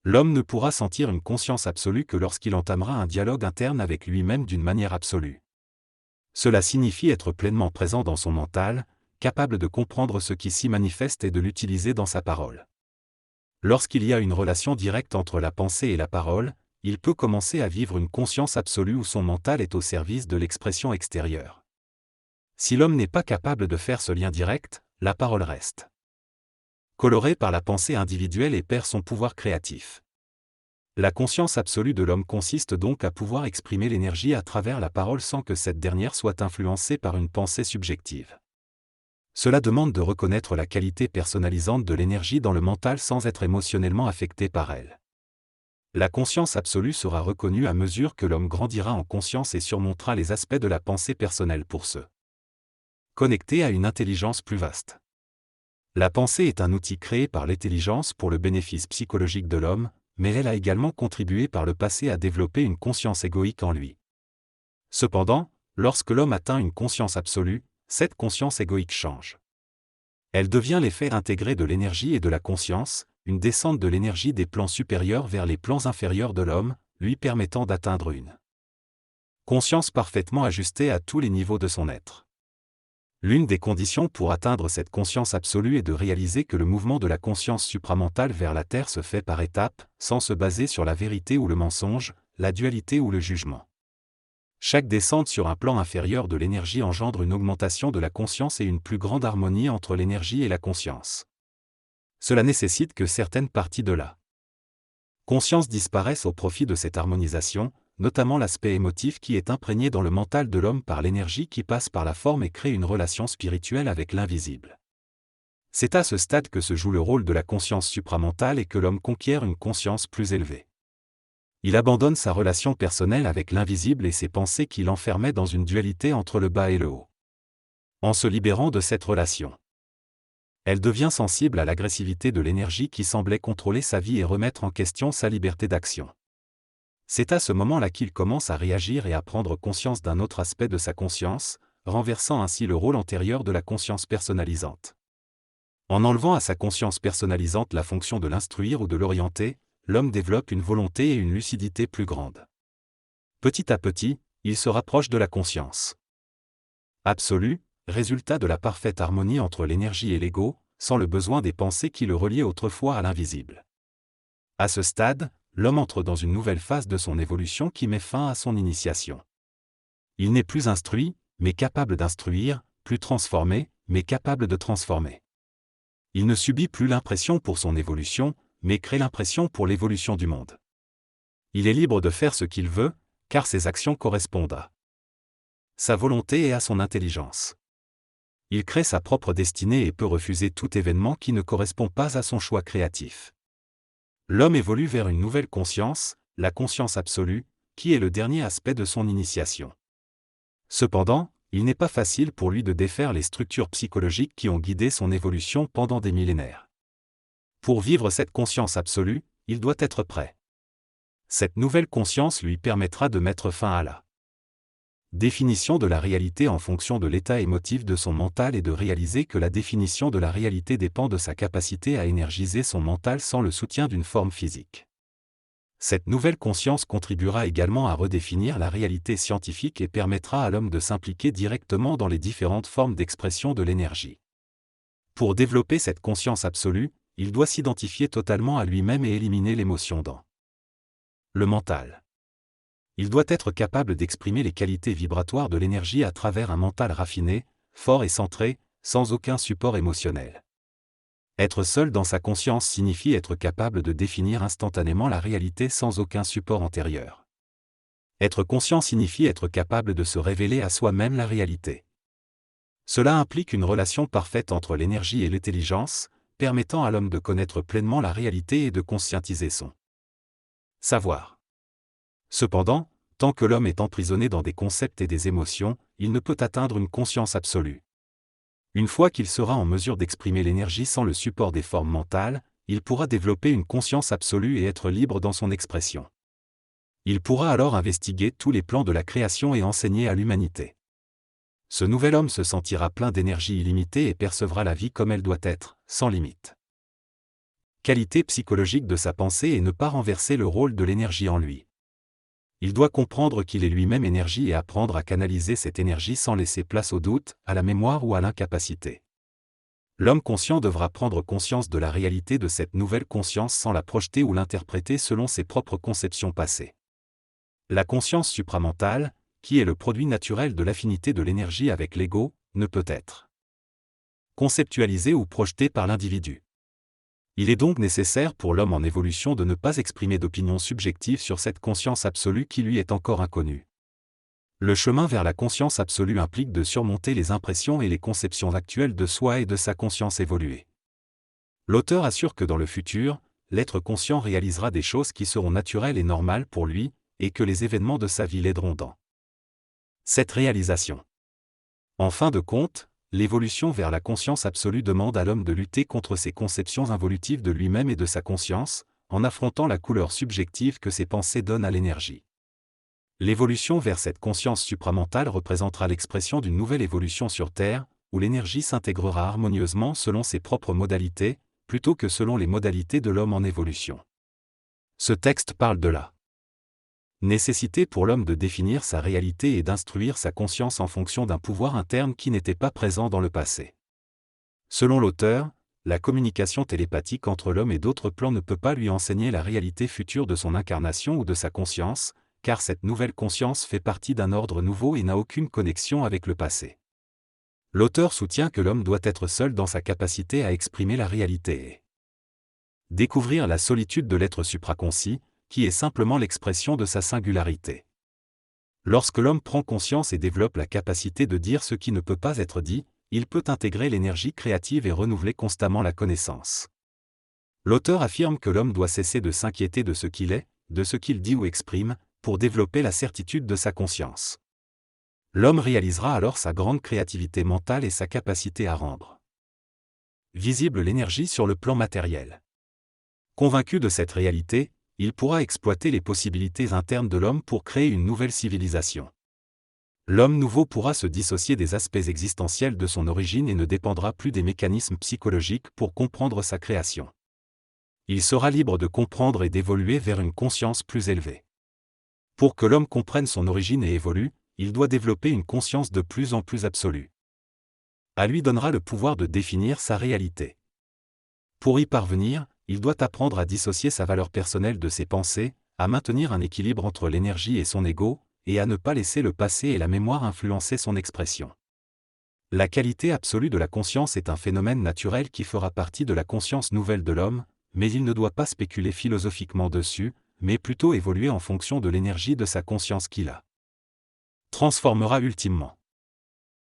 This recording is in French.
L'homme ne pourra sentir une conscience absolue que lorsqu'il entamera un dialogue interne avec lui-même d'une manière absolue. Cela signifie être pleinement présent dans son mental, capable de comprendre ce qui s'y manifeste et de l'utiliser dans sa parole. Lorsqu'il y a une relation directe entre la pensée et la parole, il peut commencer à vivre une conscience absolue où son mental est au service de l'expression extérieure. Si l'homme n'est pas capable de faire ce lien direct, la parole reste colorée par la pensée individuelle et perd son pouvoir créatif. La conscience absolue de l'homme consiste donc à pouvoir exprimer l'énergie à travers la parole sans que cette dernière soit influencée par une pensée subjective. Cela demande de reconnaître la qualité personnalisante de l'énergie dans le mental sans être émotionnellement affecté par elle. La conscience absolue sera reconnue à mesure que l'homme grandira en conscience et surmontera les aspects de la pensée personnelle pour se connecter à une intelligence plus vaste. La pensée est un outil créé par l'intelligence pour le bénéfice psychologique de l'homme, mais elle a également contribué par le passé à développer une conscience égoïque en lui. Cependant, lorsque l'homme atteint une conscience absolue, cette conscience égoïque change. Elle devient l'effet intégré de l'énergie et de la conscience, une descente de l'énergie des plans supérieurs vers les plans inférieurs de l'homme, lui permettant d'atteindre une conscience parfaitement ajustée à tous les niveaux de son être. L'une des conditions pour atteindre cette conscience absolue est de réaliser que le mouvement de la conscience supramentale vers la Terre se fait par étapes, sans se baser sur la vérité ou le mensonge, la dualité ou le jugement. Chaque descente sur un plan inférieur de l'énergie engendre une augmentation de la conscience et une plus grande harmonie entre l'énergie et la conscience. Cela nécessite que certaines parties de la conscience disparaissent au profit de cette harmonisation, notamment l'aspect émotif qui est imprégné dans le mental de l'homme par l'énergie qui passe par la forme et crée une relation spirituelle avec l'invisible. C'est à ce stade que se joue le rôle de la conscience supramentale et que l'homme conquiert une conscience plus élevée. Il abandonne sa relation personnelle avec l'invisible et ses pensées qui l'enfermaient dans une dualité entre le bas et le haut. En se libérant de cette relation, elle devient sensible à l'agressivité de l'énergie qui semblait contrôler sa vie et remettre en question sa liberté d'action. C'est à ce moment-là qu'il commence à réagir et à prendre conscience d'un autre aspect de sa conscience, renversant ainsi le rôle antérieur de la conscience personnalisante. En enlevant à sa conscience personnalisante la fonction de l'instruire ou de l'orienter, l'homme développe une volonté et une lucidité plus grandes. Petit à petit, il se rapproche de la conscience absolue, résultat de la parfaite harmonie entre l'énergie et l'ego, sans le besoin des pensées qui le reliaient autrefois à l'invisible. À ce stade, l'homme entre dans une nouvelle phase de son évolution qui met fin à son initiation. Il n'est plus instruit, mais capable d'instruire, plus transformé, mais capable de transformer. Il ne subit plus l'impression pour son évolution, mais crée l'impression pour l'évolution du monde. Il est libre de faire ce qu'il veut, car ses actions correspondent à sa volonté et à son intelligence. Il crée sa propre destinée et peut refuser tout événement qui ne correspond pas à son choix créatif. L'homme évolue vers une nouvelle conscience, la conscience absolue, qui est le dernier aspect de son initiation. Cependant, il n'est pas facile pour lui de défaire les structures psychologiques qui ont guidé son évolution pendant des millénaires. Pour vivre cette conscience absolue, il doit être prêt. Cette nouvelle conscience lui permettra de mettre fin à la définition de la réalité en fonction de l'état émotif de son mental et de réaliser que la définition de la réalité dépend de sa capacité à énergiser son mental sans le soutien d'une forme physique. Cette nouvelle conscience contribuera également à redéfinir la réalité scientifique et permettra à l'homme de s'impliquer directement dans les différentes formes d'expression de l'énergie. Pour développer cette conscience absolue, il doit s'identifier totalement à lui-même et éliminer l'émotion dans le mental. Il doit être capable d'exprimer les qualités vibratoires de l'énergie à travers un mental raffiné, fort et centré, sans aucun support émotionnel. Être seul dans sa conscience signifie être capable de définir instantanément la réalité sans aucun support antérieur. Être conscient signifie être capable de se révéler à soi-même la réalité. Cela implique une relation parfaite entre l'énergie et l'intelligence, permettant à l'homme de connaître pleinement la réalité et de conscientiser son savoir. Cependant, tant que l'homme est emprisonné dans des concepts et des émotions, il ne peut atteindre une conscience absolue. Une fois qu'il sera en mesure d'exprimer l'énergie sans le support des formes mentales, il pourra développer une conscience absolue et être libre dans son expression. Il pourra alors investiguer tous les plans de la création et enseigner à l'humanité. Ce nouvel homme se sentira plein d'énergie illimitée et percevra la vie comme elle doit être, sans limite. qualité psychologique de sa pensée et ne pas renverser le rôle de l'énergie en lui. Il doit comprendre qu'il est lui-même énergie et apprendre à canaliser cette énergie sans laisser place au doute, à la mémoire ou à l'incapacité. L'homme conscient devra prendre conscience de la réalité de cette nouvelle conscience sans la projeter ou l'interpréter selon ses propres conceptions passées. La conscience supramentale, qui est le produit naturel de l'affinité de l'énergie avec l'ego, ne peut être conceptualisée ou projetée par l'individu. Il est donc nécessaire pour l'homme en évolution de ne pas exprimer d'opinion subjective sur cette conscience absolue qui lui est encore inconnue. Le chemin vers la conscience absolue implique de surmonter les impressions et les conceptions actuelles de soi et de sa conscience évoluée. L'auteur assure que dans le futur, l'être conscient réalisera des choses qui seront naturelles et normales pour lui, et que les événements de sa vie l'aideront dans cette réalisation. En fin de compte, l'évolution vers la conscience absolue demande à l'homme de lutter contre ses conceptions involutives de lui-même et de sa conscience, en affrontant la couleur subjective que ses pensées donnent à l'énergie. L'évolution vers cette conscience supramentale représentera l'expression d'une nouvelle évolution sur Terre, où l'énergie s'intégrera harmonieusement selon ses propres modalités, plutôt que selon les modalités de l'homme en évolution. Ce texte parle de la nécessité pour l'homme de définir sa réalité et d'instruire sa conscience en fonction d'un pouvoir interne qui n'était pas présent dans le passé. Selon l'auteur, la communication télépathique entre l'homme et d'autres plans ne peut pas lui enseigner la réalité future de son incarnation ou de sa conscience, car cette nouvelle conscience fait partie d'un ordre nouveau et n'a aucune connexion avec le passé. L'auteur soutient que l'homme doit être seul dans sa capacité à exprimer la réalité et découvrir la solitude de l'être supraconcis, qui est simplement l'expression de sa singularité. Lorsque l'homme prend conscience et développe la capacité de dire ce qui ne peut pas être dit, il peut intégrer l'énergie créative et renouveler constamment la connaissance. L'auteur affirme que l'homme doit cesser de s'inquiéter de ce qu'il est, de ce qu'il dit ou exprime, pour développer la certitude de sa conscience. L'homme réalisera alors sa grande créativité mentale et sa capacité à rendre visible l'énergie sur le plan matériel. Convaincu de cette réalité, il pourra exploiter les possibilités internes de l'homme pour créer une nouvelle civilisation. L'homme nouveau pourra se dissocier des aspects existentiels de son origine et ne dépendra plus des mécanismes psychologiques pour comprendre sa création. Il sera libre de comprendre et d'évoluer vers une conscience plus élevée. Pour que l'homme comprenne son origine et évolue, il doit développer une conscience de plus en plus absolue. À lui donnera le pouvoir de définir sa réalité. Pour y parvenir, il doit apprendre à dissocier sa valeur personnelle de ses pensées, à maintenir un équilibre entre l'énergie et son ego, et à ne pas laisser le passé et la mémoire influencer son expression. La qualité absolue de la conscience est un phénomène naturel qui fera partie de la conscience nouvelle de l'homme, mais il ne doit pas spéculer philosophiquement dessus, mais plutôt évoluer en fonction de l'énergie de sa conscience qui la transformera ultimement.